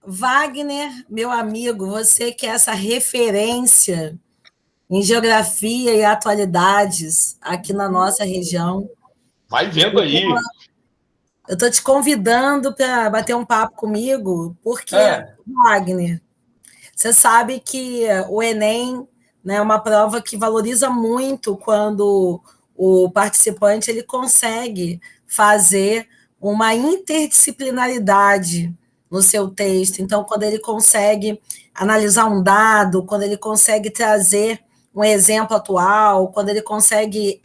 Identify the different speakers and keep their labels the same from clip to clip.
Speaker 1: Wagner, meu amigo, você que é essa referência em geografia e atualidades aqui na nossa região.
Speaker 2: Vai vendo aí.
Speaker 1: Eu estou te convidando para bater um papo comigo, porque,
Speaker 2: É,
Speaker 1: Wagner, você sabe que o Enem, né, é uma prova que valoriza muito quando o participante ele consegue fazer uma interdisciplinaridade no seu texto. Então, quando ele consegue analisar um dado, quando ele consegue trazer um exemplo atual, quando ele consegue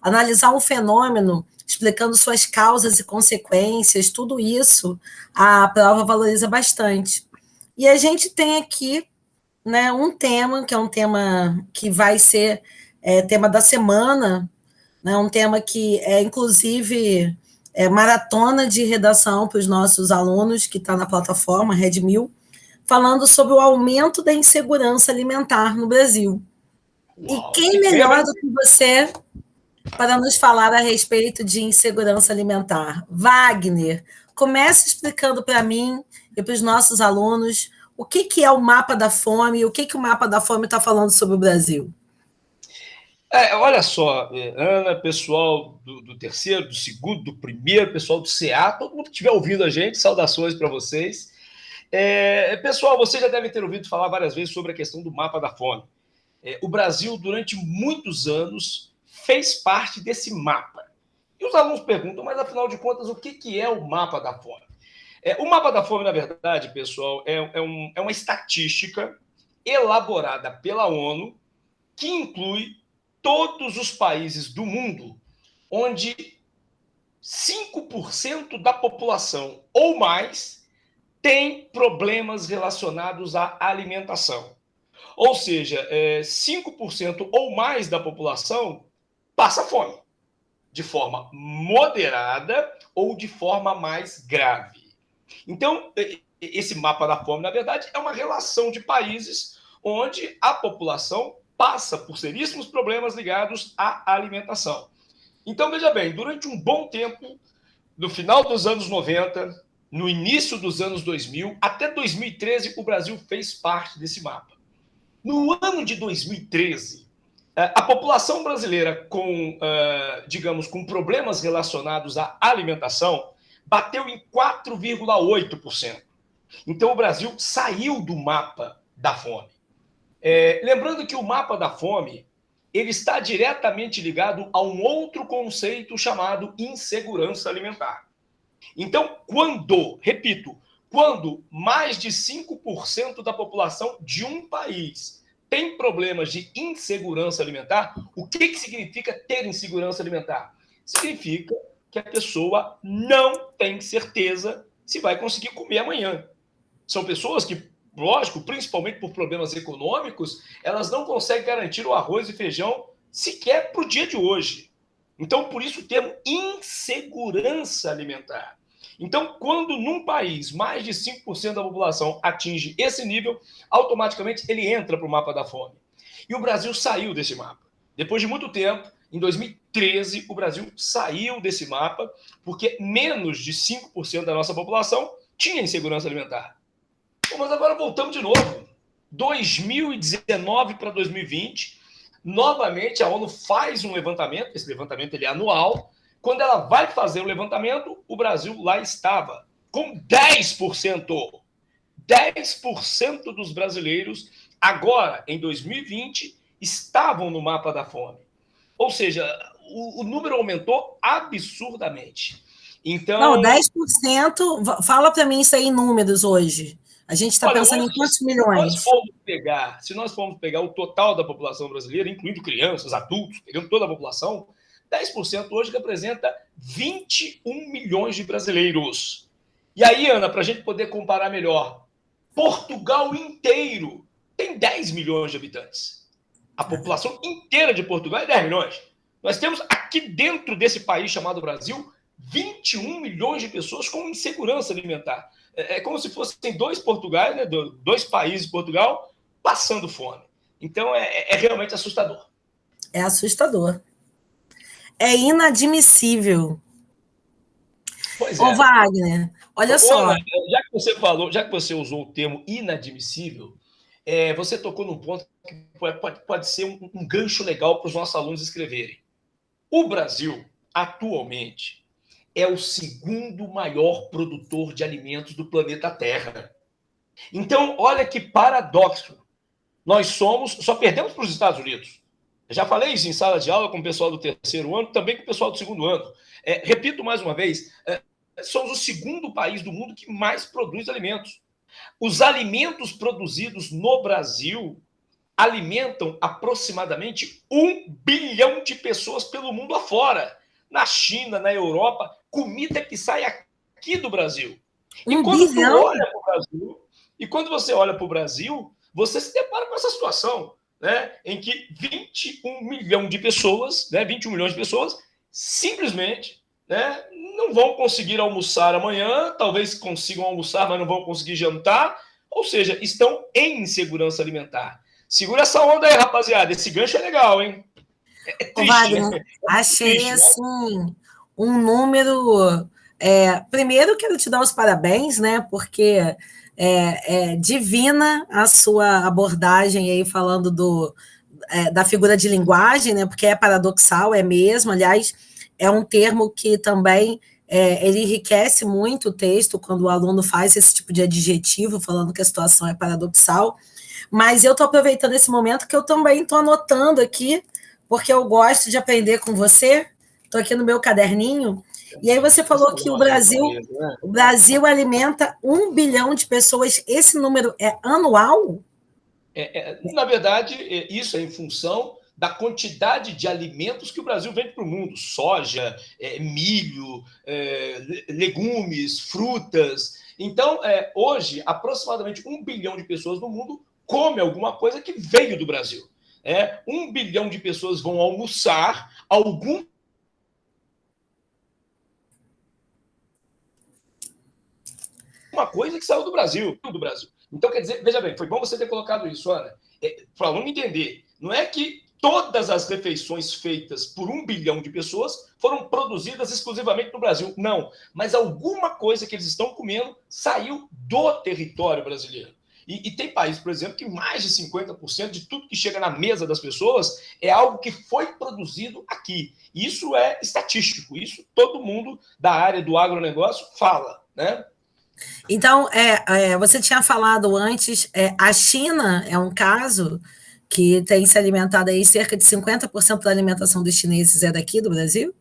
Speaker 1: analisar um fenômeno, explicando suas causas e consequências, tudo isso a prova valoriza bastante. E a gente tem aqui, né, um tema, que é um tema que vai ser tema da semana, né, um tema que é, inclusive, maratona de redação para os nossos alunos, que está na plataforma Redmil, falando sobre o aumento da insegurança alimentar no Brasil. E
Speaker 2: uau,
Speaker 1: quem
Speaker 2: que tema,
Speaker 1: melhor
Speaker 2: hein?
Speaker 1: do que você para nos falar a respeito de insegurança alimentar? Wagner, comece explicando para mim e para os nossos alunos o que é o mapa da fome e o que o mapa da fome está falando sobre o Brasil.
Speaker 2: Olha só, Ana, pessoal do terceiro, do segundo, do primeiro, pessoal do CA, todo mundo que estiver ouvindo a gente, saudações para vocês. Pessoal, vocês já devem ter ouvido falar várias vezes sobre a questão do mapa da fome. O Brasil, durante muitos anos, fez parte desse mapa. E os alunos perguntam, mas afinal de contas, o que é o mapa da fome? O mapa da fome, na verdade, pessoal, é uma estatística elaborada pela ONU que inclui todos os países do mundo onde 5% da população ou mais tem problemas relacionados à alimentação. Ou seja, 5% ou mais da população passa fome, de forma moderada ou de forma mais grave. Então, esse mapa da fome, na verdade, é uma relação de países onde a população passa por seríssimos problemas ligados à alimentação. Então, veja bem, durante um bom tempo, no final dos anos 90, no início dos anos 2000, até 2013, o Brasil fez parte desse mapa. No ano de 2013, a população brasileira digamos, com problemas relacionados à alimentação bateu em 4,8%. Então, o Brasil saiu do mapa da fome. Lembrando que o mapa da fome ele está diretamente ligado a um outro conceito chamado insegurança alimentar. Então, repito, quando mais de 5% da população de um país tem problemas de insegurança alimentar, o que significa ter insegurança alimentar? Significa que a pessoa não tem certeza se vai conseguir comer amanhã. São pessoas que, lógico, principalmente por problemas econômicos, elas não conseguem garantir o arroz e feijão sequer para o dia de hoje. Então, por isso o termo insegurança alimentar. Então, quando num país mais de 5% da população atinge esse nível, automaticamente ele entra para o mapa da fome. E o Brasil saiu desse mapa. Depois de muito tempo, em 2013, o Brasil saiu desse mapa porque menos de 5% da nossa população tinha insegurança alimentar. Mas agora voltamos de novo. 2019 para 2020, novamente a ONU faz um levantamento, esse levantamento ele é anual. Quando ela vai fazer o levantamento, o Brasil lá estava com 10%. 10% dos brasileiros, agora, em 2020, estavam no mapa da fome. Ou seja, o número aumentou absurdamente.
Speaker 1: Não,
Speaker 2: Então,
Speaker 1: 10%, fala para mim isso aí em números hoje. A gente está
Speaker 2: olha,
Speaker 1: pensando
Speaker 2: hoje,
Speaker 1: em quantos milhões?
Speaker 2: se nós formos pegar o total da população brasileira, incluindo crianças, adultos, pegando toda a população, 10% hoje representa 21 milhões de brasileiros. E aí, Ana, para a gente poder comparar melhor, Portugal inteiro tem 10 milhões de habitantes. A população inteira de Portugal é 10 milhões. Nós temos aqui dentro desse país chamado Brasil 21 milhões de pessoas com insegurança alimentar. É como se fossem dois Portugais, né, dois países de Portugal, passando fome. Então é realmente assustador.
Speaker 1: É assustador. É inadmissível.
Speaker 2: Pois
Speaker 1: Ô,
Speaker 2: é.
Speaker 1: Wagner, olha
Speaker 2: Ô, Ana,
Speaker 1: só.
Speaker 2: você falou, já que você usou o termo inadmissível, você tocou num ponto que pode ser um gancho legal para os nossos alunos escreverem. O Brasil, atualmente, é o segundo maior produtor de alimentos do planeta Terra. Então, olha que paradoxo. Nós só perdemos para os Estados Unidos. Eu já falei isso em sala de aula com o pessoal do terceiro ano, também com o pessoal do segundo ano. Repito mais uma vez, somos o segundo país do mundo que mais produz alimentos. Os alimentos produzidos no Brasil alimentam aproximadamente 1 bilhão de pessoas pelo mundo afora. Na China, na Europa, comida que sai aqui do Brasil. E quando você olha para o Brasil, você se depara com essa situação, né, em que 21 milhões de pessoas, né, 21 milhões de pessoas, simplesmente, né, não vão conseguir almoçar amanhã, talvez consigam almoçar, mas não vão conseguir jantar, ou seja, estão em insegurança alimentar. Segura essa onda aí, rapaziada. Esse gancho é legal, hein?
Speaker 1: Triste, Wagner, né? Achei triste, assim, né? Um número. Primeiro, quero te dar os parabéns, né? Porque é divina a sua abordagem aí, falando da figura de linguagem, né? Porque é paradoxal, é mesmo. Aliás, é um termo que também ele enriquece muito o texto quando o aluno faz esse tipo de adjetivo, falando que a situação é paradoxal. Mas eu estou aproveitando esse momento que eu também estou anotando aqui, porque eu gosto de aprender com você. Estou aqui no meu caderninho. E aí você falou que o Brasil alimenta 1 bilhão de pessoas. Esse número é anual?
Speaker 2: Na verdade, isso é em função da quantidade de alimentos que o Brasil vende para o mundo. Soja, milho, legumes, frutas. Então, hoje, aproximadamente 1 bilhão de pessoas no mundo come alguma coisa que veio do Brasil. 1 bilhão de pessoas vão almoçar alguma coisa que saiu do Brasil. Então, quer dizer, veja bem, foi bom você ter colocado isso, Ana. Para o aluno entender, não é que todas as refeições feitas por 1 bilhão de pessoas foram produzidas exclusivamente no Brasil. Não, mas alguma coisa que eles estão comendo saiu do território brasileiro. E tem países, por exemplo, que mais de 50% de tudo que chega na mesa das pessoas é algo que foi produzido aqui. Isso é estatístico, isso todo mundo da área do agronegócio fala, né?
Speaker 1: Então, você tinha falado antes, a China é um caso que tem se alimentado aí, cerca de 50% da alimentação dos chineses é daqui do Brasil?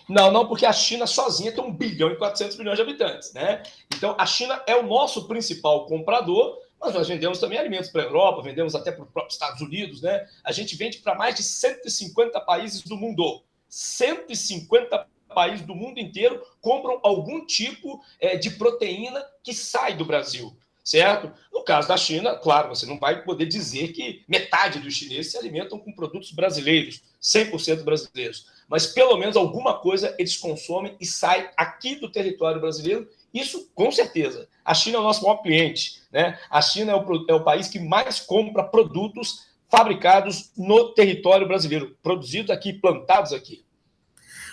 Speaker 2: Não, porque a China sozinha tem 1 bilhão e 400 milhões de habitantes, né? Então, a China é o nosso principal comprador, mas nós vendemos também alimentos para a Europa, vendemos até para os próprios Estados Unidos, né? A gente vende para mais de 150 países do mundo. 150 países do mundo inteiro compram algum tipo de proteína que sai do Brasil, certo? No caso da China, claro, você não vai poder dizer que metade dos chineses se alimentam com produtos brasileiros, 100% brasileiros, mas pelo menos alguma coisa eles consomem e sai aqui do território brasileiro, isso com certeza. A China é o nosso maior cliente, né? A China é o país que mais compra produtos fabricados no território brasileiro, produzidos aqui, plantados aqui.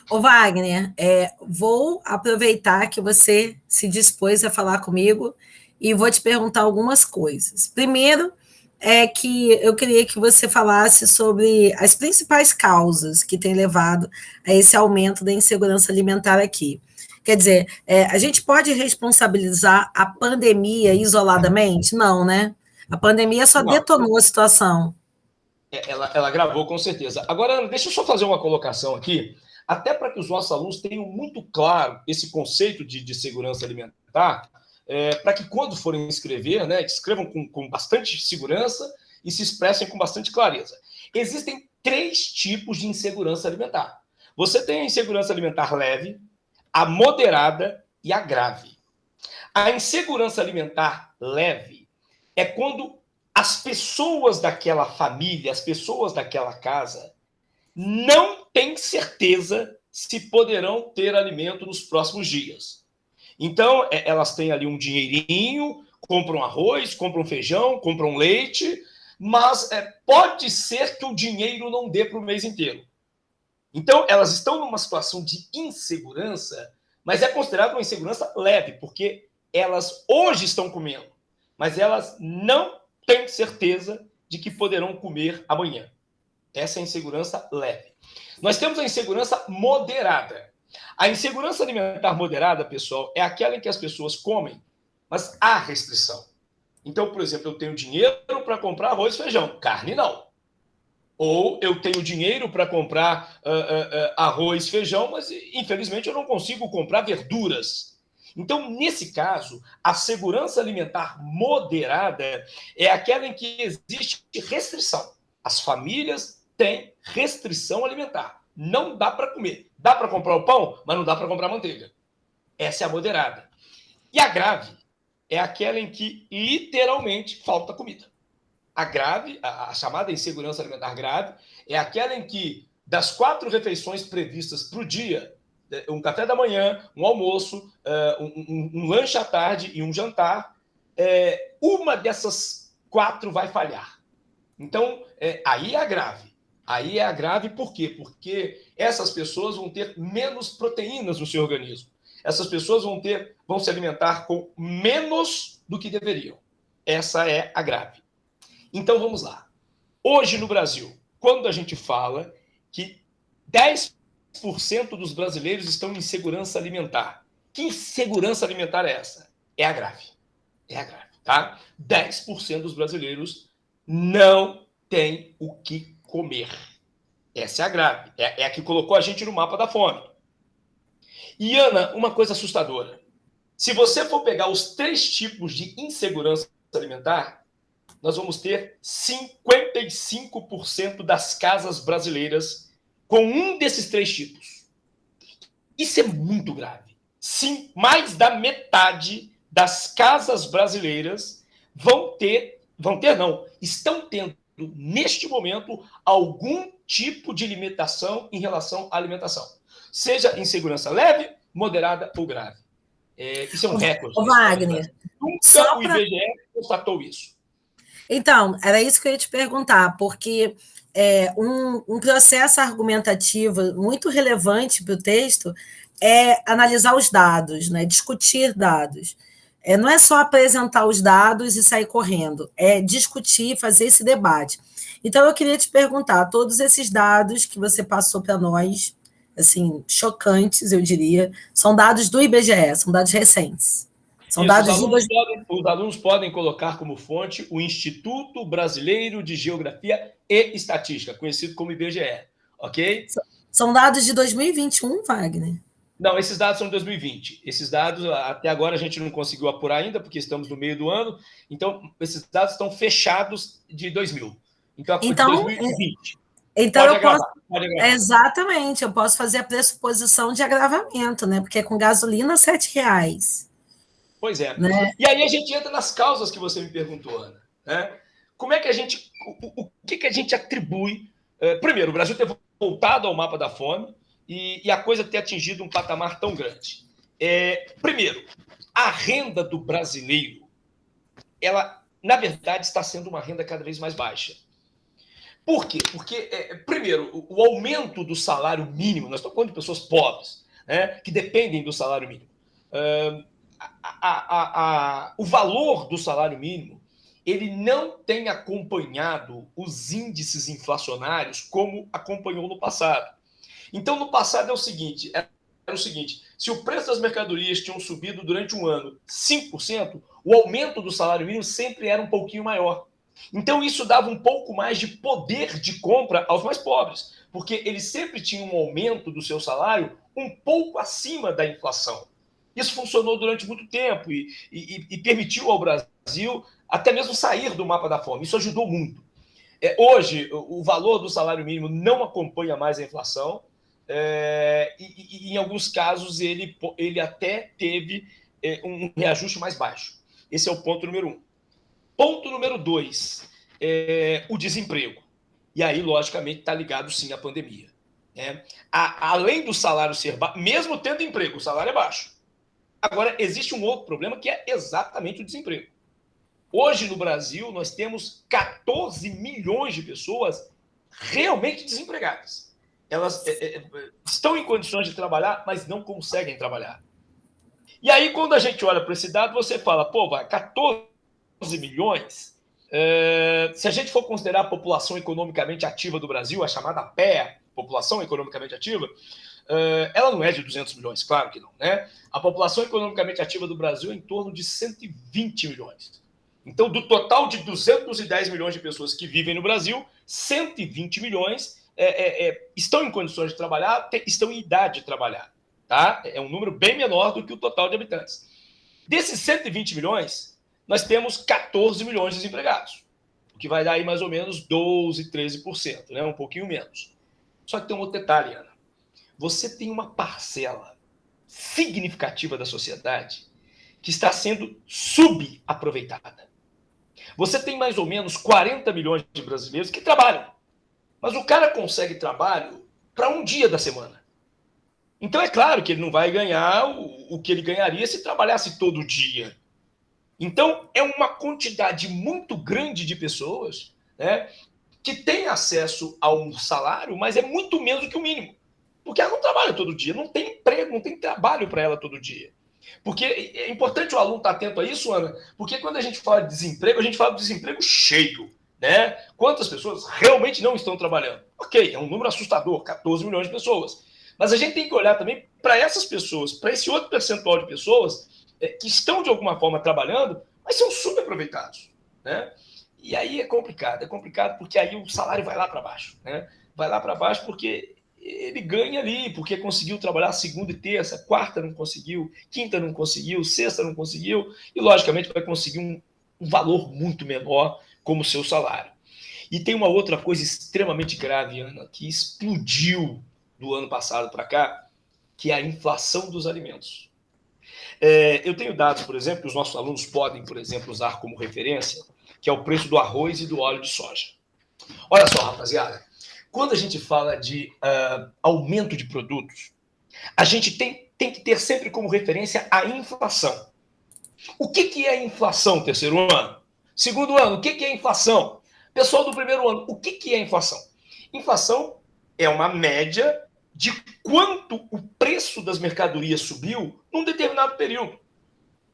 Speaker 1: Ô Wagner, vou aproveitar que você se dispôs a falar comigo e vou te perguntar algumas coisas. Primeiro, que eu queria que você falasse sobre as principais causas que têm levado a esse aumento da insegurança alimentar aqui. Quer dizer, a gente pode responsabilizar a pandemia isoladamente? Não, né? A pandemia só detonou a situação.
Speaker 2: Ela agravou, com certeza. Agora, Ana, deixa eu só fazer uma colocação aqui, até para que os nossos alunos tenham muito claro esse conceito de segurança alimentar, para que quando forem escrever, né, escrevam com bastante segurança e se expressem com bastante clareza. Existem 3 tipos de insegurança alimentar. Você tem a insegurança alimentar leve, a moderada e a grave. A insegurança alimentar leve é quando as pessoas daquela família, as pessoas daquela casa, não têm certeza se poderão ter alimento nos próximos dias. Então, elas têm ali um dinheirinho, compram arroz, compram feijão, compram leite, mas pode ser que o dinheiro não dê para o mês inteiro. Então, elas estão numa situação de insegurança, mas é considerada uma insegurança leve, porque elas hoje estão comendo, mas elas não têm certeza de que poderão comer amanhã. Essa é a insegurança leve. Nós temos a insegurança moderada. A insegurança alimentar moderada, pessoal, é aquela em que as pessoas comem, mas há restrição. Então, por exemplo, eu tenho dinheiro para comprar arroz e feijão, carne não. Ou eu tenho dinheiro para comprar arroz, feijão, mas infelizmente eu não consigo comprar verduras. Então, nesse caso, a segurança alimentar moderada é aquela em que existe restrição. As famílias têm restrição alimentar. Não dá para comer. Dá para comprar o pão, mas não dá para comprar manteiga. Essa é a moderada. E a grave é aquela em que literalmente falta comida. A grave, a chamada insegurança alimentar grave, é aquela em que das 4 refeições previstas para o dia, um café da manhã, um almoço, um lanche à tarde e um jantar, uma dessas 4 vai falhar. Então, aí é a grave. Aí é a grave por quê? Porque essas pessoas vão ter menos proteínas no seu organismo. Essas pessoas vão se alimentar com menos do que deveriam. Essa é a grave. Então, vamos lá. Hoje no Brasil, quando a gente fala que 10% dos brasileiros estão em insegurança alimentar, que insegurança alimentar é essa? É a grave. É a grave, tá? 10% dos brasileiros não têm o que comer. Essa é a grave. É a que colocou a gente no mapa da fome. E, Ana, uma coisa assustadora. Se você for pegar os 3 tipos de insegurança alimentar, nós vamos ter 55% das casas brasileiras com um desses 3 tipos. Isso é muito grave. Sim, mais da metade das casas brasileiras estão tendo, neste momento, algum tipo de limitação em relação à alimentação. Seja insegurança leve, moderada ou grave. Isso é um recorde.
Speaker 1: Wagner,
Speaker 2: Nunca o IBGE constatou isso.
Speaker 1: Então, era isso que eu ia te perguntar, porque um processo argumentativo muito relevante para o texto é analisar os dados, né? Discutir dados. Não é só apresentar os dados e sair correndo, é discutir, fazer esse debate. Então, eu queria te perguntar, todos esses dados que você passou para nós, assim, chocantes, eu diria, são dados do IBGE, são dados recentes. São
Speaker 2: isso,
Speaker 1: dados
Speaker 2: os alunos podem colocar como fonte o Instituto Brasileiro de Geografia e Estatística, conhecido como IBGE, ok?
Speaker 1: São dados de 2021, Wagner?
Speaker 2: Não, esses dados são de 2020. Esses dados, até agora, a gente não conseguiu apurar ainda, porque estamos no meio do ano. Então, esses dados estão fechados de 2000. Então, de 2020.
Speaker 1: Então pode agravar. Exatamente, eu posso fazer a pressuposição de agravamento, né? Porque com gasolina, R$7.
Speaker 2: Pois é. Né? E aí a gente entra nas causas que você me perguntou, Ana. Né? Como é que a gente. O que a gente atribui? Primeiro, o Brasil ter voltado ao mapa da fome e a coisa ter atingido um patamar tão grande. Primeiro, a renda do brasileiro, ela, na verdade, está sendo uma renda cada vez mais baixa. Por quê? Porque, primeiro, o aumento do salário mínimo, nós estamos falando de pessoas pobres, né, que dependem do salário mínimo. O valor do salário mínimo, ele não tem acompanhado os índices inflacionários como acompanhou no passado. Então, no passado era o seguinte, se o preço das mercadorias tinham subido durante um ano 5%, o aumento do salário mínimo sempre era um pouquinho maior. Então, isso dava um pouco mais de poder de compra aos mais pobres, porque eles sempre tinham um aumento do seu salário um pouco acima da inflação. Isso funcionou durante muito tempo e permitiu ao Brasil até mesmo sair do mapa da fome. Isso ajudou muito. Hoje, o valor do salário mínimo não acompanha mais a inflação e em alguns casos, ele até teve um reajuste mais baixo. Esse é o ponto número 1. Ponto número 2, o desemprego. E aí, logicamente, está ligado, sim, à pandemia. Além do salário ser baixo, mesmo tendo emprego, o salário é baixo. Agora, existe um outro problema que é exatamente o desemprego. Hoje, no Brasil, nós temos 14 milhões de pessoas realmente desempregadas. Elas estão em condições de trabalhar, mas não conseguem trabalhar. E aí, quando a gente olha para esse dado, você fala, pô, vai, 14 milhões. Se a gente for considerar a população economicamente ativa do Brasil, a chamada PEA, população economicamente ativa, ela não é de 200 milhões, claro que não, né? A população economicamente ativa do Brasil é em torno de 120 milhões. Então, do total de 210 milhões de pessoas que vivem no Brasil, 120 milhões estão em condições de trabalhar, estão em idade de trabalhar. Tá? É um número bem menor do que o total de habitantes. Desses 120 milhões, nós temos 14 milhões de desempregados, o que vai dar aí mais ou menos 12, 13%, né? Um pouquinho menos. Só que tem um outro detalhe, Ana. Você tem uma parcela significativa da sociedade que está sendo subaproveitada. Você tem mais ou menos 40 milhões de brasileiros que trabalham, mas o cara consegue trabalho para um dia da semana. Então é claro que ele não vai ganhar o que ele ganharia se trabalhasse todo dia. Então é uma quantidade muito grande de pessoas, né, que tem acesso a um salário, mas é muito menos do que o mínimo. Porque ela não trabalha todo dia, não tem emprego, não tem trabalho para ela todo dia. Porque é importante o aluno estar atento a isso, Ana, porque quando a gente fala de desemprego, a gente fala de desemprego cheio. Né? Quantas pessoas realmente não estão trabalhando? Ok, é um número assustador, 14 milhões de pessoas. Mas a gente tem que olhar também para essas pessoas, para esse outro percentual de pessoas que estão de alguma forma trabalhando, mas são subaproveitados. Né? E aí é complicado porque aí o salário vai lá para baixo. Né? Vai lá para baixo porque ele ganha ali, porque conseguiu trabalhar segunda e terça, quarta não conseguiu, quinta não conseguiu, sexta não conseguiu, e logicamente vai conseguir um valor muito menor como seu salário. E tem uma outra coisa extremamente grave, Ana, que explodiu do ano passado para cá, que é a inflação dos alimentos. Eu tenho dados, por exemplo, que os nossos alunos podem, por exemplo, usar como referência, que é o preço do arroz e do óleo de soja. Olha só, rapaziada, quando a gente fala de aumento de produtos, a gente tem que ter sempre como referência a inflação. O que é a inflação, terceiro ano? Segundo ano, o que é inflação? Pessoal do primeiro ano, o que é inflação? Inflação é uma média de quanto o preço das mercadorias subiu num determinado período.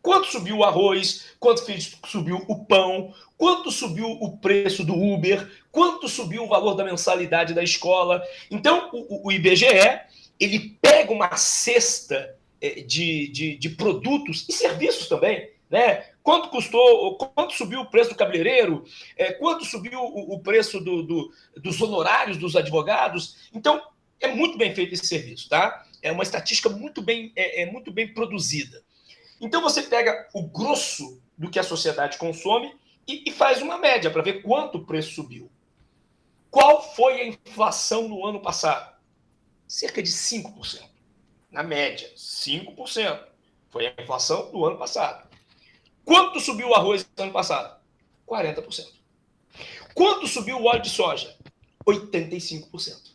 Speaker 2: Quanto subiu o arroz, quanto subiu o pão, quanto subiu o preço do Uber, quanto subiu o valor da mensalidade da escola. Então, o IBGE, ele pega uma cesta de produtos e serviços também, né? Quanto custou, quanto subiu o preço do cabeleireiro, quanto subiu o preço dos honorários dos advogados. Então, é muito bem feito esse serviço, tá? É uma estatística muito bem produzida. Então, você pega o grosso do que a sociedade consome e faz uma média para ver quanto o preço subiu. Qual foi a inflação no ano passado? Cerca de 5%. Na média, 5% foi a inflação do ano passado. Quanto subiu o arroz no ano passado? 40%. Quanto subiu o óleo de soja? 85%.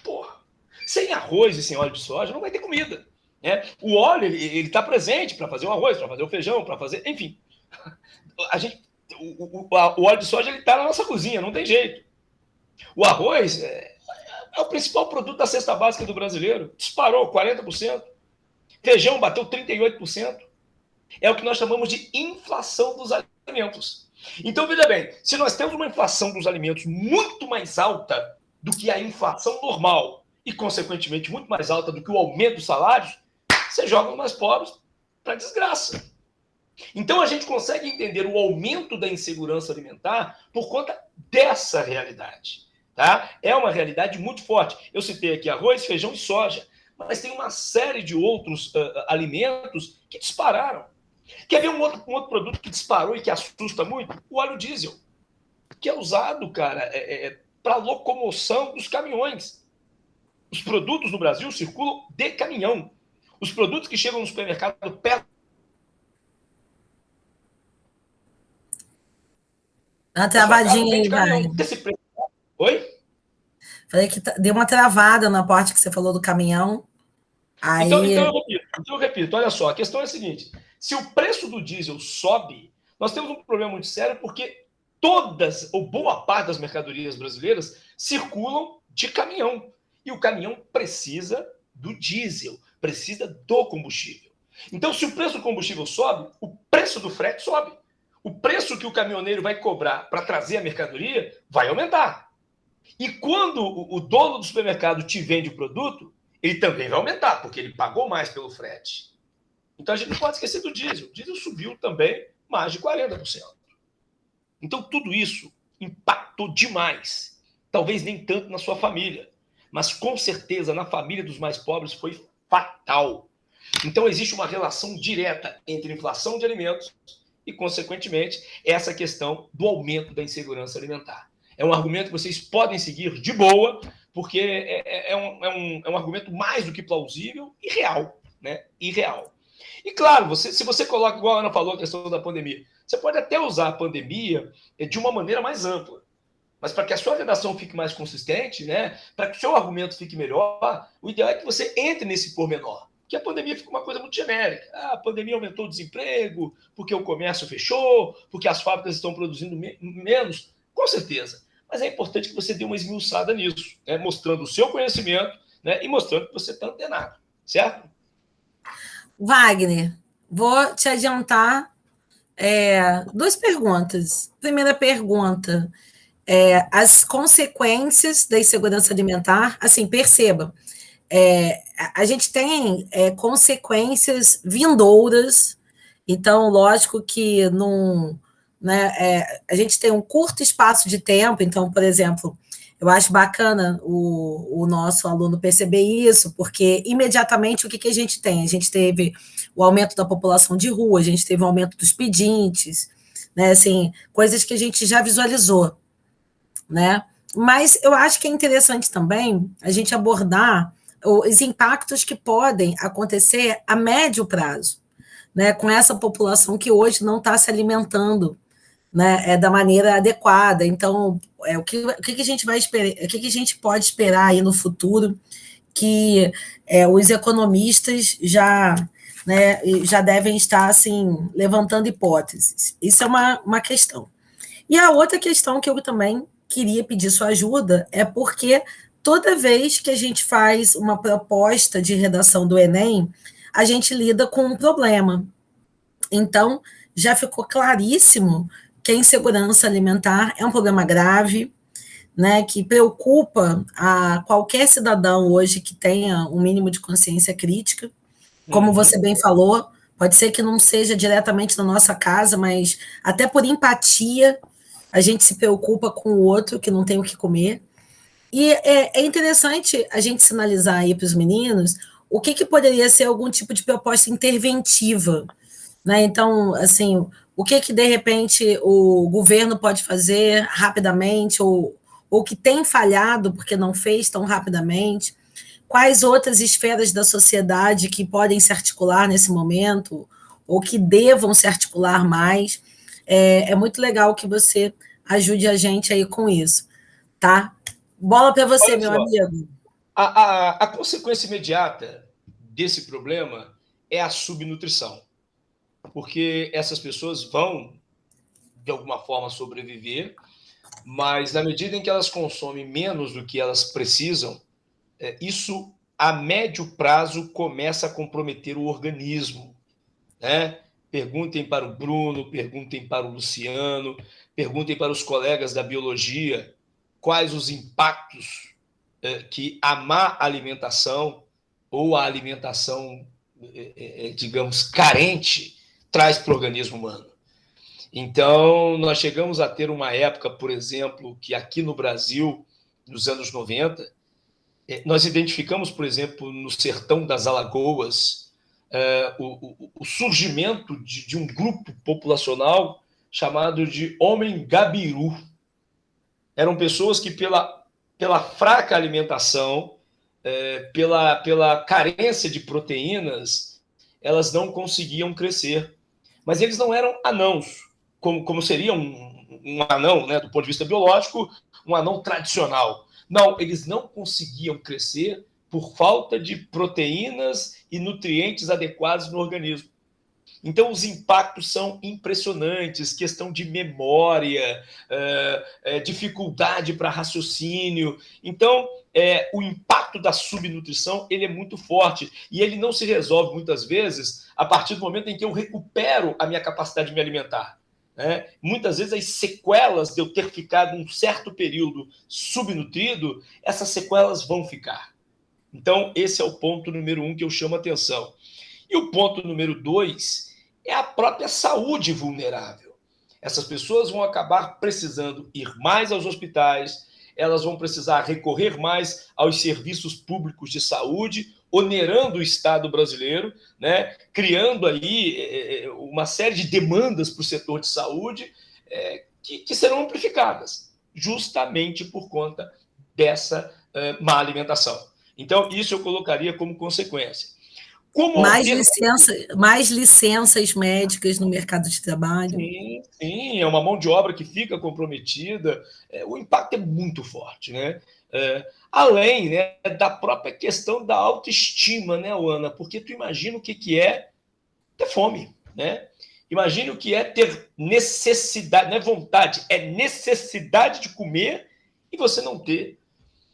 Speaker 2: Porra, sem arroz e sem óleo de soja não vai ter comida. Né? O óleo ele está presente para fazer o arroz, para fazer o feijão, para fazer, enfim. O óleo de soja ele está na nossa cozinha, não tem jeito. O arroz é o principal produto da cesta básica do brasileiro, disparou 40%. Feijão bateu 38%. É o que nós chamamos de inflação dos alimentos. Então, veja bem, se nós temos uma inflação dos alimentos muito mais alta do que a inflação normal e, consequentemente, muito mais alta do que o aumento dos salários, você joga os mais pobres para desgraça. Então, a gente consegue entender o aumento da insegurança alimentar por conta dessa realidade. Tá? É uma realidade muito forte. Eu citei aqui arroz, feijão e soja, mas tem uma série de outros alimentos que dispararam. Quer ver um outro produto que disparou e que assusta muito? O óleo diesel, que é usado, cara, para locomoção dos caminhões. Os produtos no Brasil circulam de caminhão. Os produtos que chegam no supermercado perto.
Speaker 1: Uma travadinha aí, vai.
Speaker 2: Oi?
Speaker 1: Falei que deu uma travada na parte que você falou do caminhão. Aí...
Speaker 2: Então eu repito, olha só, a questão é a seguinte: se o preço do diesel sobe, nós temos um problema muito sério porque todas, ou boa parte das mercadorias brasileiras circulam de caminhão. E o caminhão precisa do diesel, precisa do combustível. Então, se o preço do combustível sobe, o preço do frete sobe. O preço que o caminhoneiro vai cobrar para trazer a mercadoria vai aumentar. E quando o dono do supermercado te vende o produto, ele também vai aumentar, porque ele pagou mais pelo frete. Então, a gente não pode esquecer do diesel. O diesel subiu também mais de 40%. Então, tudo isso impactou demais. Talvez nem tanto na sua família, mas com certeza na família dos mais pobres foi fatal. Então, existe uma relação direta entre inflação de alimentos e, consequentemente, essa questão do aumento da insegurança alimentar. É um argumento que vocês podem seguir de boa, porque é um argumento mais do que plausível e real, né? E real. E, claro, se você coloca, igual a Ana falou, a questão da pandemia, você pode até usar a pandemia de uma maneira mais ampla. Mas para que a sua redação fique mais consistente, né, para que o seu argumento fique melhor, o ideal é que você entre nesse pormenor. Porque a pandemia fica uma coisa muito genérica. Ah, a pandemia aumentou o desemprego, porque o comércio fechou, porque as fábricas estão produzindo menos. Com certeza. Mas é importante que você dê uma esmiuçada nisso, né, mostrando o seu conhecimento, né, e mostrando que você está antenado. Certo?
Speaker 1: Wagner, vou te adiantar duas perguntas. Primeira pergunta, as consequências da insegurança alimentar, assim, perceba, a gente tem consequências vindouras, então, lógico que não, né, a gente tem um curto espaço de tempo, então, por exemplo, eu acho bacana o nosso aluno perceber isso, porque imediatamente o que a gente tem? A gente teve o aumento da população de rua, a gente teve o aumento dos pedintes, né, assim, coisas que a gente já visualizou, né? Mas eu acho que é interessante também a gente abordar os impactos que podem acontecer a médio prazo, né, com essa população que hoje não está se alimentando, né, da maneira adequada. Então, o que a gente vai esperar, o que a gente pode esperar aí no futuro que os economistas já devem estar assim levantando hipóteses. Isso é uma questão. E a outra questão que eu também queria pedir sua ajuda é porque toda vez que a gente faz uma proposta de redação do Enem, a gente lida com um problema. Então, já ficou claríssimo que a insegurança alimentar é um problema grave, né, que preocupa a qualquer cidadão hoje que tenha um mínimo de consciência crítica. Como você bem falou, pode ser que não seja diretamente na nossa casa, mas até por empatia, a gente se preocupa com o outro que não tem o que comer. E é interessante a gente sinalizar aí para os meninos o que poderia ser algum tipo de proposta interventiva, né? Então, assim, o que de repente o governo pode fazer rapidamente, ou que tem falhado porque não fez tão rapidamente, quais outras esferas da sociedade que podem se articular nesse momento, ou que devam se articular mais. É muito legal que você ajude a gente aí com isso, tá? Bola para você,
Speaker 2: Olha
Speaker 1: meu
Speaker 2: só,
Speaker 1: amigo.
Speaker 2: a consequência imediata desse problema é a subnutrição, porque essas pessoas vão, de alguma forma, sobreviver, mas na medida em que elas consomem menos do que elas precisam, isso, a médio prazo, começa a comprometer o organismo, né? Perguntem para o Bruno, perguntem para o Luciano, perguntem para os colegas da biologia quais os impactos que a má alimentação ou a alimentação, digamos, carente traz para o organismo humano. Então, nós chegamos a ter uma época, por exemplo, que aqui no Brasil, nos anos 90, nós identificamos, por exemplo, no sertão das Alagoas, o surgimento de um grupo populacional chamado de Homem Gabiru. Eram pessoas que, pela fraca alimentação, pela carência de proteínas, elas não conseguiam crescer. Mas eles não eram anãos, como seria um anão, né, do ponto de vista biológico, um anão tradicional. Não, eles não conseguiam crescer por falta de proteínas e nutrientes adequados no organismo. Então, os impactos são impressionantes, questão de memória, dificuldade para raciocínio. Então, o impacto da subnutrição ele é muito forte e ele não se resolve, muitas vezes, a partir do momento em que eu recupero a minha capacidade de me alimentar. Né? Muitas vezes, as sequelas de eu ter ficado um certo período subnutrido, essas sequelas vão ficar. Então, esse é o ponto número 1 que eu chamo a atenção. E o ponto número 2 é a própria saúde vulnerável. Essas pessoas vão acabar precisando ir mais aos hospitais, elas vão precisar recorrer mais aos serviços públicos de saúde, onerando o Estado brasileiro, né? Criando aí uma série de demandas para o setor de saúde que serão amplificadas, justamente por conta dessa má alimentação. Então, isso eu colocaria como consequência.
Speaker 1: Mais licenças médicas no mercado de trabalho.
Speaker 2: Sim, é uma mão de obra que fica comprometida. O impacto é muito forte, né? Além, né, da própria questão da autoestima, né, Ana? Porque tu imagina o que é ter fome, né? Imagina o que é ter necessidade, não é vontade, é necessidade de comer e você não ter.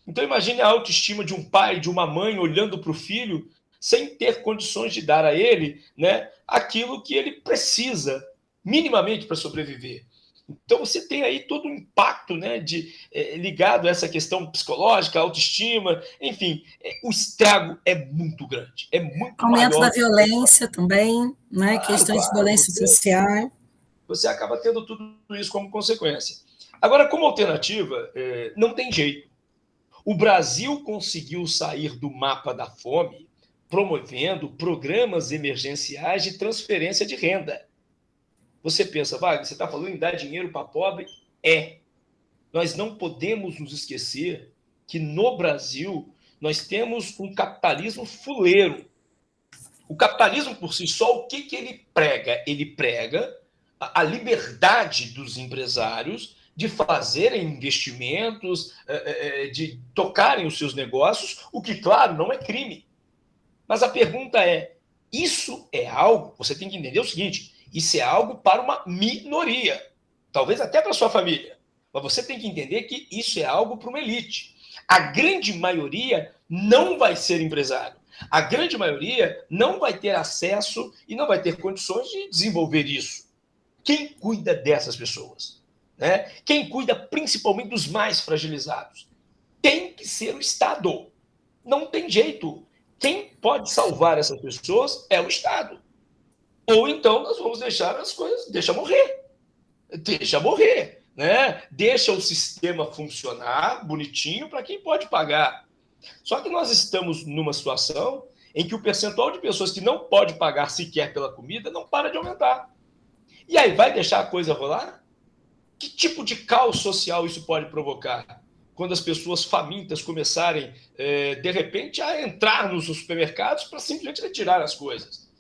Speaker 2: Então imagine a autoestima de um pai, de uma mãe olhando para o filho sem ter condições de dar a ele, né, aquilo que ele precisa minimamente para sobreviver. Então você tem aí todo um impacto, né, ligado a essa questão psicológica, autoestima, enfim, o estrago é muito grande, é muito
Speaker 1: Aumento
Speaker 2: maior.
Speaker 1: da violência também, né, questões de violência social.
Speaker 2: Você acaba tendo tudo isso como consequência. Agora, como alternativa, não tem jeito. O Brasil conseguiu sair do mapa da fome promovendo programas emergenciais de transferência de renda. Você pensa, Wagner, você está falando em dar dinheiro para pobre? Nós não podemos nos esquecer que no Brasil nós temos um capitalismo fuleiro. O capitalismo por si só, o que ele prega? Ele prega a liberdade dos empresários de fazerem investimentos, de tocarem os seus negócios, o que, claro, não é crime. Mas a pergunta é, isso é algo, você tem que entender o seguinte, isso é algo para uma minoria, talvez até para a sua família, mas você tem que entender que isso é algo para uma elite. A grande maioria não vai ser empresário. A grande maioria não vai ter acesso e não vai ter condições de desenvolver isso. Quem cuida dessas pessoas? Né? Quem cuida principalmente dos mais fragilizados? Tem que ser o Estado. Não tem jeito. Quem pode salvar essas pessoas é o Estado. Ou então nós vamos deixar as coisas, deixa morrer. Né? Deixa o sistema funcionar bonitinho para quem pode pagar. Só que nós estamos numa situação em que o percentual de pessoas que não pode pagar sequer pela comida não para de aumentar. E aí, vai deixar a coisa rolar? Que tipo de caos social isso pode provocar? Quando as pessoas famintas começarem, de repente, a entrar nos supermercados para simplesmente retirar as coisas.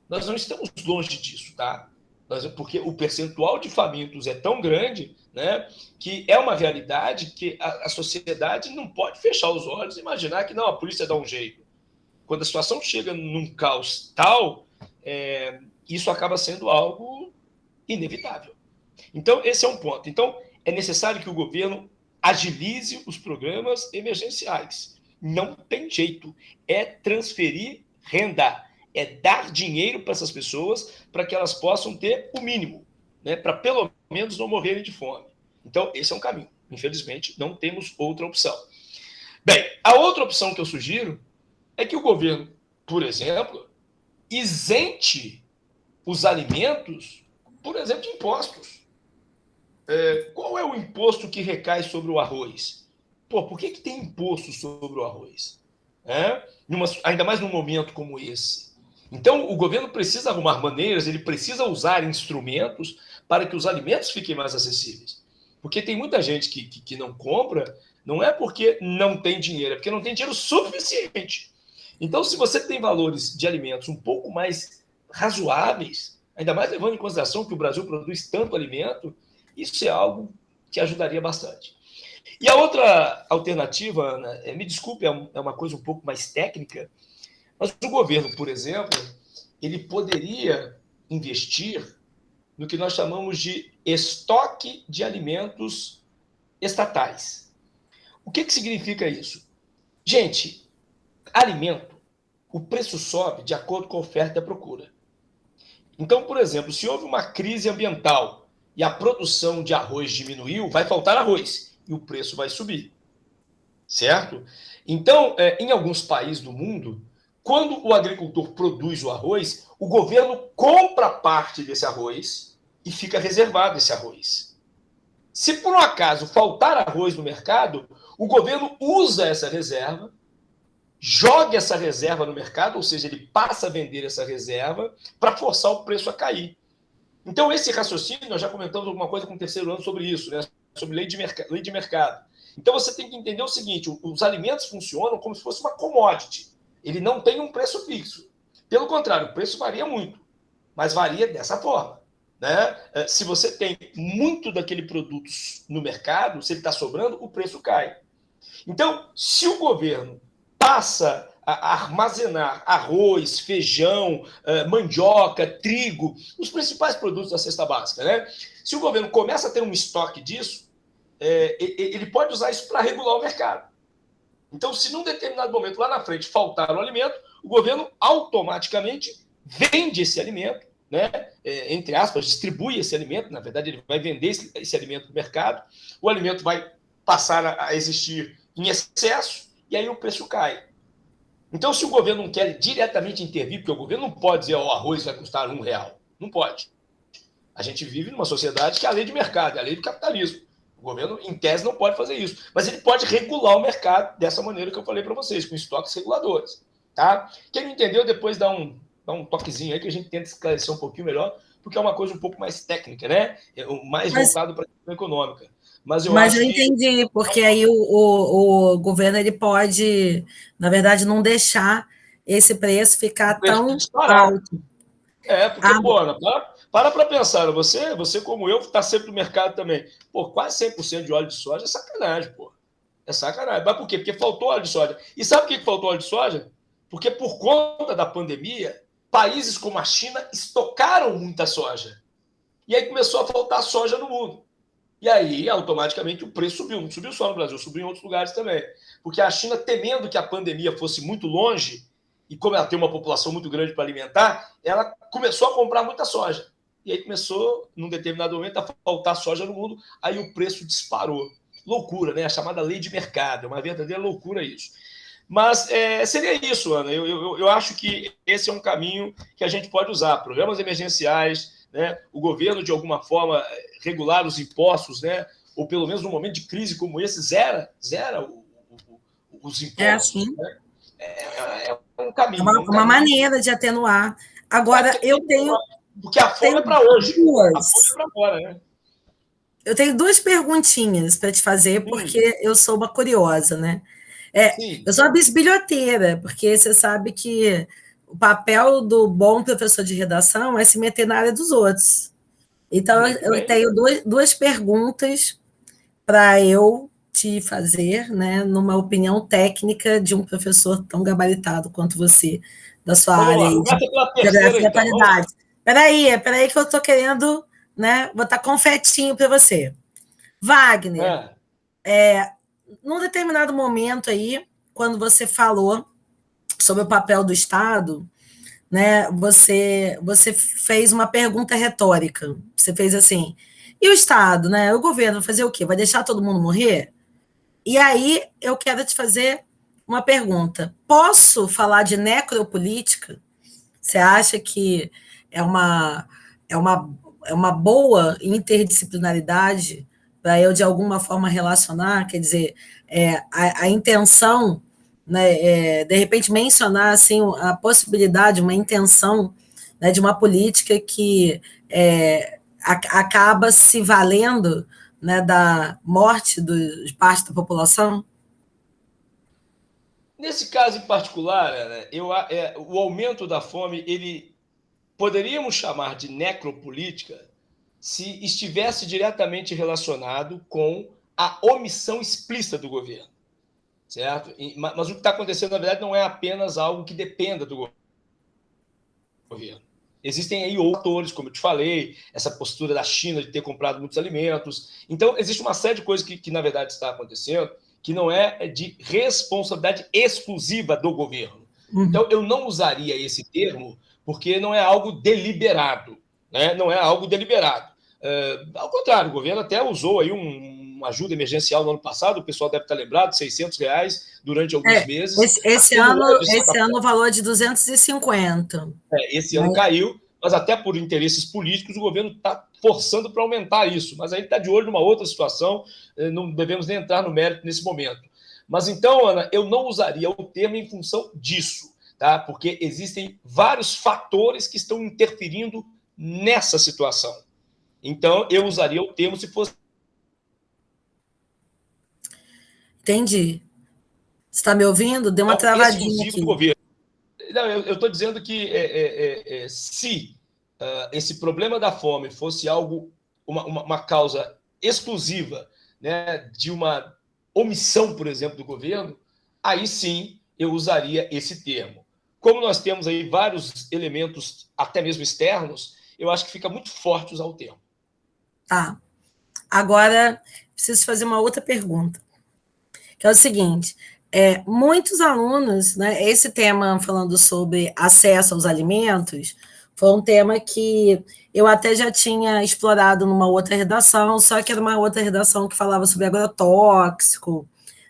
Speaker 2: Nós não estamos longe disso, tá? Porque o percentual de famintos é tão grande, né, que é uma realidade que a sociedade não pode fechar os olhos e imaginar que não, a polícia dá um jeito. Quando a situação chega num caos tal, isso acaba sendo algo inevitável. Então, esse é um ponto. Então, é necessário que o governo agilize os programas emergenciais. Não tem jeito. É transferir renda. É dar dinheiro para essas pessoas para que elas possam ter o mínimo, né, para pelo menos não morrerem de fome. Então, esse é um caminho. Infelizmente, não temos outra opção. Bem, a outra opção que eu sugiro é que o governo, por exemplo, isente os alimentos, por exemplo, de impostos. Qual é o imposto que recai sobre o arroz? Por que tem imposto sobre o arroz? Ainda mais num momento como esse. Então, o governo precisa arrumar maneiras, ele precisa usar instrumentos para que os alimentos fiquem mais acessíveis. Porque tem muita gente que não compra, não é porque não tem dinheiro, é porque não tem dinheiro suficiente. Então, se você tem valores de alimentos um pouco mais razoáveis, ainda mais levando em consideração que o Brasil produz tanto alimento, isso é algo que ajudaria bastante. E a outra alternativa, Ana, me desculpe, é uma coisa um pouco mais técnica, mas o governo, por exemplo, ele poderia investir no que nós chamamos de estoque de alimentos estatais. O que significa isso? Gente, alimento, o preço sobe de acordo com a oferta e a procura. Então, por exemplo, se houve uma crise ambiental e a produção de arroz diminuiu, vai faltar arroz e o preço vai subir, certo? Então, em alguns países do mundo, quando o agricultor produz o arroz, o governo compra parte desse arroz e fica reservado esse arroz. Se por um acaso faltar arroz no mercado, o governo usa essa reserva, joga essa reserva no mercado, ou seja, ele passa a vender essa reserva para forçar o preço a cair. Então, esse raciocínio, nós já comentamos alguma coisa com o terceiro ano sobre isso, né? Sobre lei de mercado. Então, você tem que entender o seguinte, os alimentos funcionam como se fosse uma commodity. Ele não tem um preço fixo. Pelo contrário, o preço varia muito, mas varia dessa forma. Né? Se você tem muito daquele produto no mercado, se ele está sobrando, o preço cai. Então, se o governo passa a armazenar arroz, feijão, mandioca, trigo, os principais produtos da cesta básica, né? Se o governo começa a ter um estoque disso, ele pode usar isso para regular o mercado. Então, se num determinado momento lá na frente faltar o alimento, o governo automaticamente vende esse alimento, né? Entre aspas, distribui esse alimento, na verdade ele vai vender esse alimento no mercado, o alimento vai passar a existir em excesso e aí o preço cai. Então, se o governo não quer diretamente intervir, porque o governo não pode dizer o arroz vai custar R$1, não pode. A gente vive numa sociedade que é a lei de mercado, é a lei do capitalismo. O governo, em tese, não pode fazer isso, mas ele pode regular o mercado dessa maneira que eu falei para vocês, com estoques reguladores. Tá? Quem não entendeu, depois dá um toquezinho aí que a gente tenta esclarecer um pouquinho melhor, porque é uma coisa um pouco mais técnica, né? Mais voltado para a questão econômica. Mas eu acho
Speaker 1: entendi, porque aí o governo ele pode, na verdade, não deixar esse preço ficar tão alto.
Speaker 2: Porque, pô, para pensar, você como eu, está sempre no mercado também. Pô, quase 100% de óleo de soja é sacanagem, pô. É sacanagem. Mas por quê? Porque faltou óleo de soja. E sabe por que faltou óleo de soja? Porque por conta da pandemia, países como a China estocaram muita soja. E aí começou a faltar soja no mundo. E aí, automaticamente, o preço subiu. Não subiu só no Brasil, subiu em outros lugares também. Porque a China, temendo que a pandemia fosse muito longe, e como ela tem uma população muito grande para alimentar, ela começou a comprar muita soja. E aí começou, num determinado momento, a faltar soja no mundo, aí o preço disparou. Loucura, né? A chamada lei de mercado. É uma verdadeira loucura isso. Mas seria isso, Ana. Eu acho que esse é um caminho que a gente pode usar. Programas emergenciais, né? O governo, de alguma forma, regular os impostos, né? Ou pelo menos num momento de crise como esse, zera os impostos.
Speaker 1: Assim.
Speaker 2: Né? É um caminho.
Speaker 1: Uma maneira de atenuar. Agora, eu tenho.
Speaker 2: Porque a fome é para hoje.
Speaker 1: Duas.
Speaker 2: A fome é para agora, né?
Speaker 1: Eu tenho duas perguntinhas para te fazer, porque eu sou uma curiosa, né? Eu sou uma bisbilhoteira, porque você sabe que o papel do bom professor de redação é se meter na área dos outros. Então, eu tenho duas perguntas para eu te fazer, né, numa opinião técnica de um professor tão gabaritado quanto você, da sua área aí de geografia e atualidade. Peraí que eu estou querendo, né, botar confetinho para você. Wagner, num determinado momento aí, quando você falou sobre o papel do Estado, né, você fez uma pergunta retórica. Você fez assim, e o Estado, né, o governo vai fazer o quê? Vai deixar todo mundo morrer? E aí eu quero te fazer uma pergunta. Posso falar de necropolítica? Você acha que é uma boa interdisciplinaridade para eu, de alguma forma, relacionar? Quer dizer, a intenção, né, de repente, mencionar assim, a possibilidade, uma intenção, né, de uma política que acaba se valendo, né, da morte de parte da população?
Speaker 2: Nesse caso em particular, né, o aumento da fome, poderíamos chamar de necropolítica se estivesse diretamente relacionado com a omissão explícita do governo, certo? Mas o que está acontecendo, na verdade, não é apenas algo que dependa do governo. Existem aí outros fatores, como eu te falei, essa postura da China de ter comprado muitos alimentos. Então, existe uma série de coisas que na verdade, está acontecendo, que não é de responsabilidade exclusiva do governo. Então, eu não usaria esse termo, porque não é algo deliberado, né? Não é algo deliberado. Ao contrário, o governo até usou aí uma ajuda emergencial no ano passado, o pessoal deve estar lembrado, R$ 600 durante alguns meses.
Speaker 1: Esse ano o valor é de 250.
Speaker 2: Esse ano caiu, mas até por interesses políticos o governo está forçando para aumentar isso. Mas aí está de olho numa outra situação, não devemos nem entrar no mérito nesse momento. Mas então, Ana, eu não usaria o termo em função disso, tá? Porque existem vários fatores que estão interferindo nessa situação. Então, eu usaria o termo se fosse...
Speaker 1: Entendi. Você está me ouvindo? Deu uma travadinha aqui.
Speaker 2: Do governo. Não, eu estou dizendo que se esse problema da fome fosse algo, uma causa exclusiva, né, de uma omissão, por exemplo, do governo, aí sim eu usaria esse termo. Como nós temos aí vários elementos, até mesmo externos, eu acho que fica muito forte usar o termo.
Speaker 1: Tá. Agora, preciso fazer uma outra pergunta, que é o seguinte: muitos alunos, né, esse tema falando sobre acesso aos alimentos, foi um tema que eu até já tinha explorado numa outra redação, só que era uma outra redação que falava sobre agrotóxico,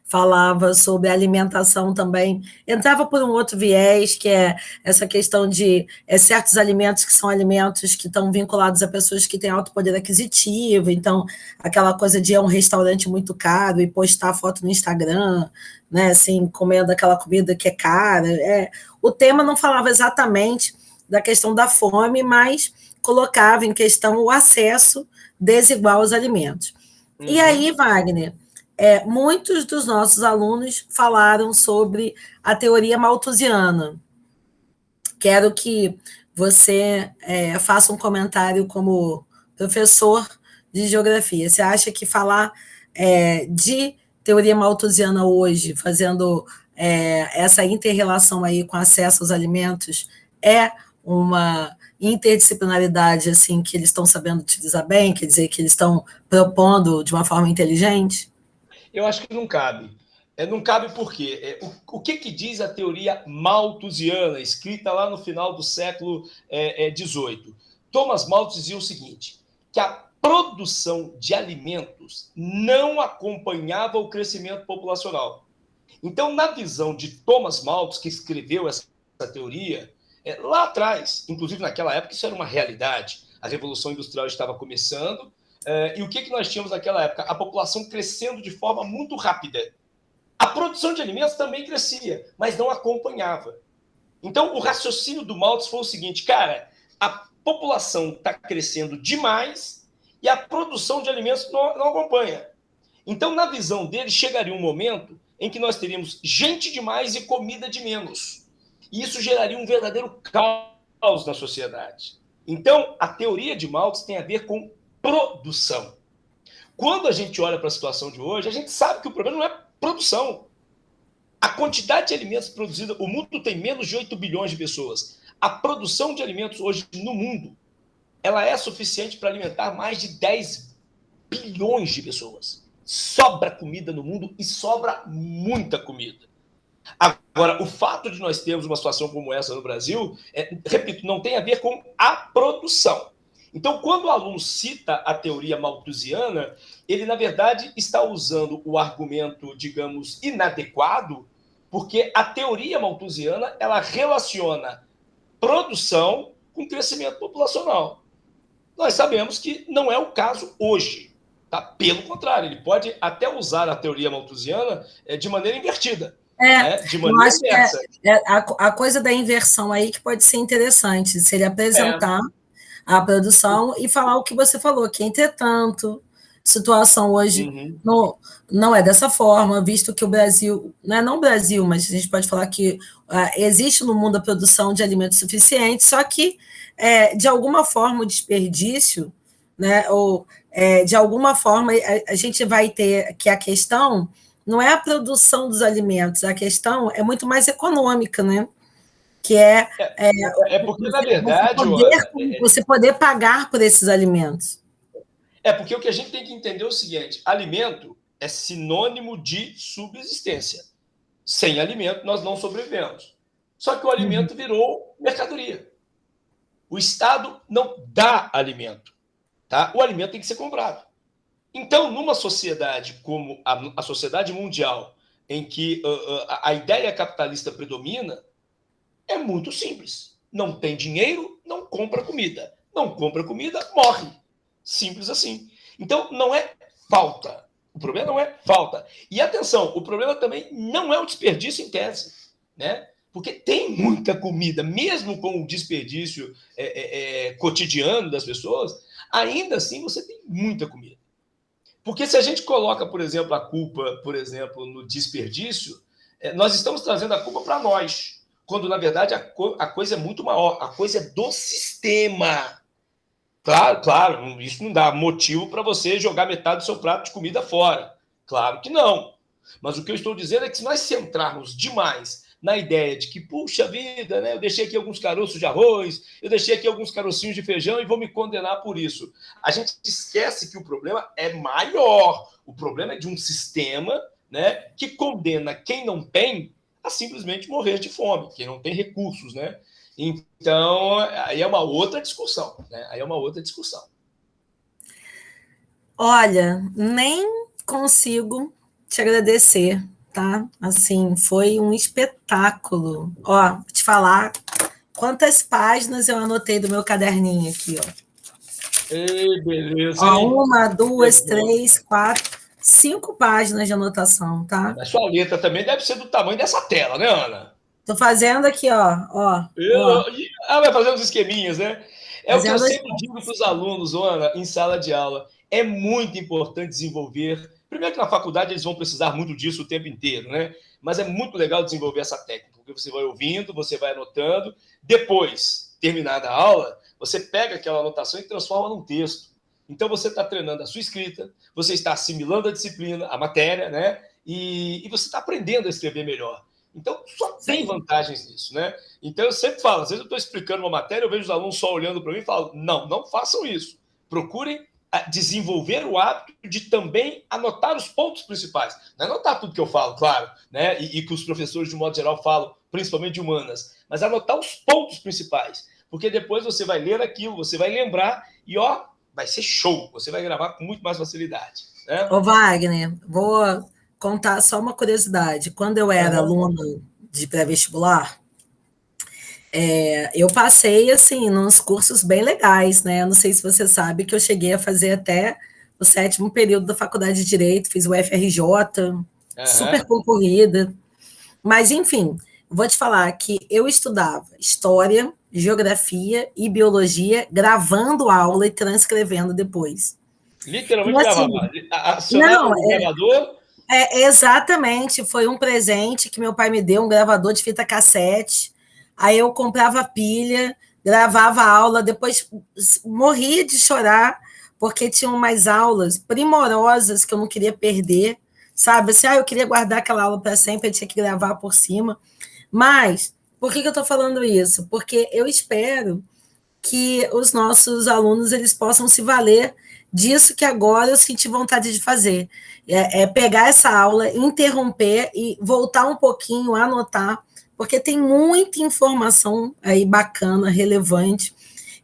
Speaker 1: falava sobre alimentação também, entrava por um outro viés, que é essa questão de certos alimentos que são alimentos que estão vinculados a pessoas que têm alto poder aquisitivo, então aquela coisa de ir a um restaurante muito caro e postar foto no Instagram, né, assim, comendo aquela comida que é cara. O tema não falava exatamente da questão da fome, mas colocava em questão o acesso desigual aos alimentos. E aí, Wagner, muitos dos nossos alunos falaram sobre a teoria malthusiana. Quero que você faça um comentário como professor de geografia. Você acha que falar de teoria malthusiana hoje, fazendo essa inter-relação aí com acesso aos alimentos, é uma interdisciplinaridade assim, que eles estão sabendo utilizar bem, quer dizer, que eles estão propondo de uma forma inteligente?
Speaker 2: Eu acho que não cabe. Não cabe por quê? O que diz a teoria malthusiana, escrita lá no final do século XVIII? Thomas Malthus dizia o seguinte, que a produção de alimentos não acompanhava o crescimento populacional. Então, na visão de Thomas Malthus, que escreveu essa teoria, lá atrás, inclusive naquela época, isso era uma realidade. A Revolução Industrial estava começando, e o que nós tínhamos naquela época? A população crescendo de forma muito rápida. A produção de alimentos também crescia, mas não acompanhava. Então, o raciocínio do Malthus foi o seguinte, cara, a população está crescendo demais e a produção de alimentos não acompanha. Então, na visão dele, chegaria um momento em que nós teríamos gente demais e comida de menos. E isso geraria um verdadeiro caos na sociedade. Então, a teoria de Malthus tem a ver com produção. Quando a gente olha para a situação de hoje, a gente sabe que o problema não é produção. A quantidade de alimentos produzida, o mundo tem menos de 8 bilhões de pessoas. A produção de alimentos hoje no mundo, ela é suficiente para alimentar mais de 10 bilhões de pessoas. Sobra comida no mundo e sobra muita comida. Agora, o fato de nós termos uma situação como essa no Brasil, repito, não tem a ver com a produção. Então, quando o aluno cita a teoria malthusiana, ele, na verdade, está usando o argumento, digamos, inadequado, porque a teoria malthusiana, ela relaciona produção com crescimento populacional. Nós sabemos que não é o caso hoje. Tá? Pelo contrário, ele pode até usar a teoria malthusiana de maneira invertida. De maneira inversa.
Speaker 1: A coisa da inversão aí que pode ser interessante, se ele apresentar a produção e falar o que você falou, que, entretanto, situação hoje não é dessa forma, visto que o Brasil, não o Brasil, mas a gente pode falar que existe no mundo a produção de alimentos suficientes, só que, de alguma forma, o desperdício, né, ou de alguma forma, a gente vai ter que a questão não é a produção dos alimentos, a questão é muito mais econômica, né? que é,
Speaker 2: porque, na verdade,
Speaker 1: você poder pagar por esses alimentos.
Speaker 2: Porque o que a gente tem que entender é o seguinte: alimento é sinônimo de subsistência. Sem alimento, nós não sobrevivemos. Só que o alimento virou mercadoria. O Estado não dá alimento. Tá? O alimento tem que ser comprado. Então, numa sociedade como a sociedade mundial, em que a ideia capitalista predomina, é muito simples. Não tem dinheiro, não compra comida. Não compra comida, morre. Simples assim. Então, não é falta. O problema não é falta. E atenção, o problema também não é o desperdício em tese, né? Porque tem muita comida, mesmo com o desperdício cotidiano das pessoas, ainda assim você tem muita comida. Porque se a gente coloca, por exemplo, a culpa, por exemplo, no desperdício, nós estamos trazendo a culpa para nós, quando, na verdade, a coisa é muito maior. A coisa é do sistema. Claro, isso não dá motivo para você jogar metade do seu prato de comida fora. Claro que não. Mas o que eu estou dizendo é que se nós centrarmos demais na ideia de que, puxa vida, né, eu deixei aqui alguns caroços de arroz, eu deixei aqui alguns carocinhos de feijão e vou me condenar por isso. A gente esquece que o problema é maior. O problema é de um sistema, né, que condena quem não tem a simplesmente morrer de fome, quem não tem recursos, né? Então, aí é uma outra discussão, né? Aí é uma outra discussão.
Speaker 1: Olha, nem consigo te agradecer, tá? Assim, foi um espetáculo. Ó, vou te falar quantas páginas eu anotei do meu caderninho aqui, ó.
Speaker 2: Ei, beleza.
Speaker 1: Ó, 1, 2, 3, 4, 5 páginas de anotação, tá?
Speaker 2: A sua letra também deve ser do tamanho dessa tela, né, Ana?
Speaker 1: Tô fazendo aqui, ó.
Speaker 2: Vai fazer uns esqueminhas, né? É o que eu
Speaker 1: Fazendo
Speaker 2: sempre digo para os alunos, Ana, em sala de aula. É muito importante desenvolver. Primeiro que na faculdade eles vão precisar muito disso o tempo inteiro, né? Mas é muito legal desenvolver essa técnica, porque você vai ouvindo, você vai anotando. Depois, terminada a aula, você pega aquela anotação e transforma num texto. Então você está treinando a sua escrita, você está assimilando a disciplina, a matéria, né? E você está aprendendo a escrever melhor. Então, só tem vantagens nisso, né? Então, eu sempre falo, às vezes eu estou explicando uma matéria, eu vejo os alunos só olhando para mim e falo, não façam isso. Procurem desenvolver o hábito de também anotar os pontos principais. Não é anotar tudo que eu falo, claro, né? E que os professores, de um modo geral, falam, principalmente de humanas, mas anotar os pontos principais. Porque depois você vai ler aquilo, você vai lembrar e, vai ser show. Você vai gravar com muito mais facilidade. Né?
Speaker 1: Ô, Wagner, vou contar só uma curiosidade. Quando eu era aluna de pré-vestibular, eu passei, assim, nos cursos bem legais, né? Eu não sei se você sabe que eu cheguei a fazer até o 7º período da Faculdade de Direito, fiz o FRJ, super concorrida. Mas, enfim, vou te falar que eu estudava História, Geografia e Biologia, gravando aula e transcrevendo depois.
Speaker 2: Literalmente gravava. Acionava o gravador?
Speaker 1: Exatamente, foi um presente que meu pai me deu, um gravador de fita cassete. Aí eu comprava pilha, gravava a aula, depois morria de chorar, porque tinham umas aulas primorosas que eu não queria perder, sabe? Assim, eu queria guardar aquela aula para sempre, eu tinha que gravar por cima. Mas, por que eu estou falando isso? Porque eu espero que os nossos alunos eles possam se valer disso que agora eu senti vontade de fazer. Pegar essa aula, interromper e voltar um pouquinho, anotar, porque tem muita informação aí bacana, relevante.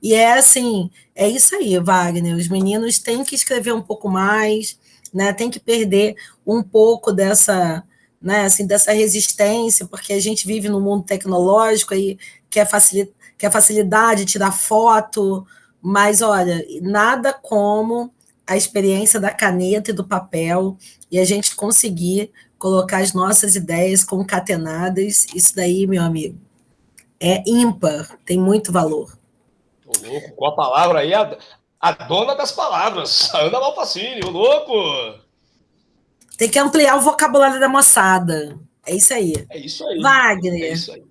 Speaker 1: E assim, é isso aí, Wagner. Os meninos têm que escrever um pouco mais, né? Tem que perder um pouco dessa, né, assim, dessa resistência, porque a gente vive no mundo tecnológico aí que é facilidade de tirar foto, mas olha, nada como a experiência da caneta e do papel e a gente conseguir colocar as nossas ideias concatenadas, isso daí, meu amigo, é ímpar, tem muito valor.
Speaker 2: Ô, louco, com a palavra aí, a dona das palavras, a Ana Malfacini, ô louco!
Speaker 1: Tem que ampliar o vocabulário da moçada. É isso aí.
Speaker 2: É isso aí.
Speaker 1: Wagner.
Speaker 2: É isso aí.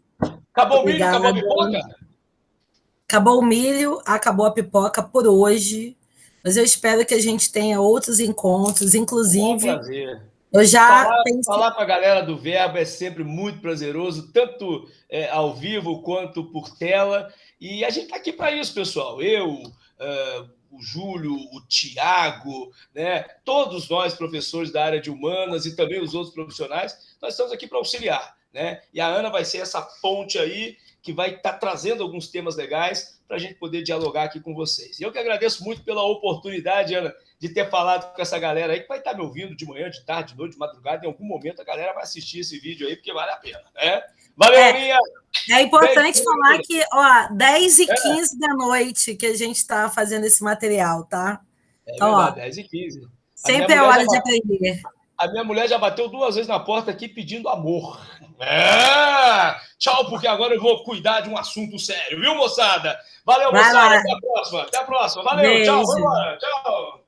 Speaker 2: Acabou o milho, acabou a pipoca?
Speaker 1: Acabou o milho, acabou a pipoca por hoje. Mas eu espero que a gente tenha outros encontros, inclusive Eu já pensei.
Speaker 2: Falar com a galera do Verbo é sempre muito prazeroso, tanto ao vivo quanto por tela. E a gente está aqui para isso, pessoal. Eu, o Júlio, o Tiago, né? Todos nós, professores da área de humanas e também os outros profissionais, nós estamos aqui para auxiliar. Né? E a Ana vai ser essa ponte aí que vai estar trazendo alguns temas legais para a gente poder dialogar aqui com vocês. E eu que agradeço muito pela oportunidade, Ana, de ter falado com essa galera aí que vai estar me ouvindo de manhã, de tarde, de noite, de madrugada. Em algum momento a galera vai assistir esse vídeo aí, porque vale a pena. Né? Valeu, Aninha!
Speaker 1: É importante falar que, ó, 10h15 da noite que a gente está fazendo esse material, tá?
Speaker 2: É então, verdade, 10h15.
Speaker 1: Sempre é hora de aprender.
Speaker 2: A minha mulher já bateu 2 vezes na porta aqui pedindo amor. Tchau, porque agora eu vou cuidar de um assunto sério, viu, moçada? Valeu, moçada. Até a próxima. Até a próxima. Valeu, beijo. Tchau, vamos embora. Tchau.